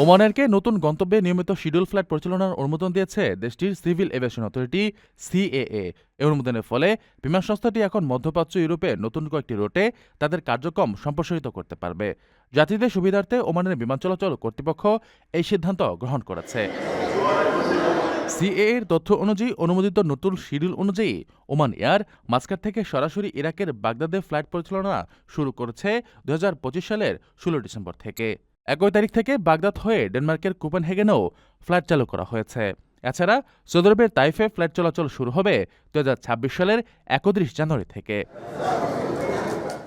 ওমানেরকে নতুন গন্তব্যে নিয়মিত শিডিউল ফ্লাইট পরিচালনার অনুমোদন দিয়েছে দেশটির সিভিল এভিয়েশন অথরিটি সিএএ। এই অনুমোদনের ফলে বিমান সংস্থাটি এখন মধ্যপ্রাচ্য ইউরোপে নতুন কয়েকটি রুটে তাদের কার্যক্রম সম্প্রসারিত করতে পারবে। যাত্রীদের সুবিধার্থে ওমানের বিমান চলাচল কর্তৃপক্ষ এই সিদ্ধান্ত গ্রহণ করেছে। সিএএর তথ্য অনুযায়ী অনুমোদিত নতুন শিডিউল অনুযায়ী ওমান এয়ার মাস্কাট থেকে সরাসরি ইরাকের বাগদাদে ফ্লাইট পরিচালনা শুরু করেছে 2025 সালের 16 ডিসেম্বর থেকে। 1 তারিখ থেকে বাগদাদ হয়ে ডেনমার্কের কোপেনহেগেনেও ফ্লাইট চালু করা হয়েছে। এছাড়া সৌদি আরবের তাইফে ফ্লাইট চলাচল শুরু হবে 2026 সালের 31 জানুয়ারি থেকে।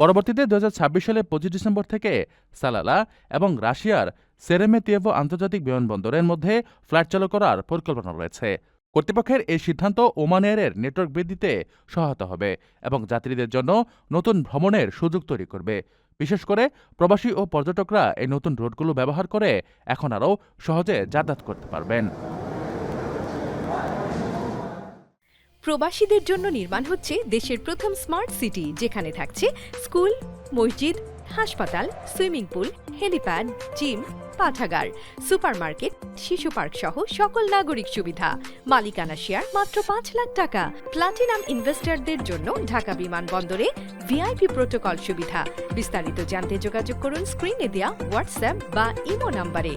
পরবর্তীতে 2026 সালের 25 ডিসেম্বর থেকে সালালা এবং রাশিয়ার সেরেমেতিয়েভো আন্তর্জাতিক বিমানবন্দরের মধ্যে ফ্লাইট চালু করার পরিকল্পনা রয়েছে। কর্তৃপক্ষের এই সিদ্ধান্ত ওমান এয়ারের নেটওয়ার্ক বৃদ্ধিতে সহায়তা হবে এবং যাত্রীদের জন্য নতুন ভ্রমণের সুযোগ তৈরি করবে। বিশেষ করে প্রবাসী ও পর্যটকরা এই নতুন রুটগুলো ব্যবহার করে এখন আরও সহজে যাতায়াত করতে পারবেন। প্রবাসীদের জন্য নির্মাণ হচ্ছে দেশের প্রথম স্মার্ট সিটি, যেখানে থাকছে স্কুল, মসজিদ, হাসপাতাল, সুইমিং পুল, হেলিপ্যাড, জিম, পাঠাগার, সুপারমার্কেট, শিশু পার্ক সহ সকল নাগরিক সুবিধা। মালিকানা শেয়ার মাত্র 5 লাখ টাকা। প্লাটিনাম ইনভেস্টরদের জন্য ঢাকা বিমানবন্দরে ভিআইপি প্রোটোকল সুবিধা। বিস্তারিত জানতে যোগাযোগ করুন স্ক্রিনে দেওয়া হোয়াটসঅ্যাপ বা ইমো নাম্বারে।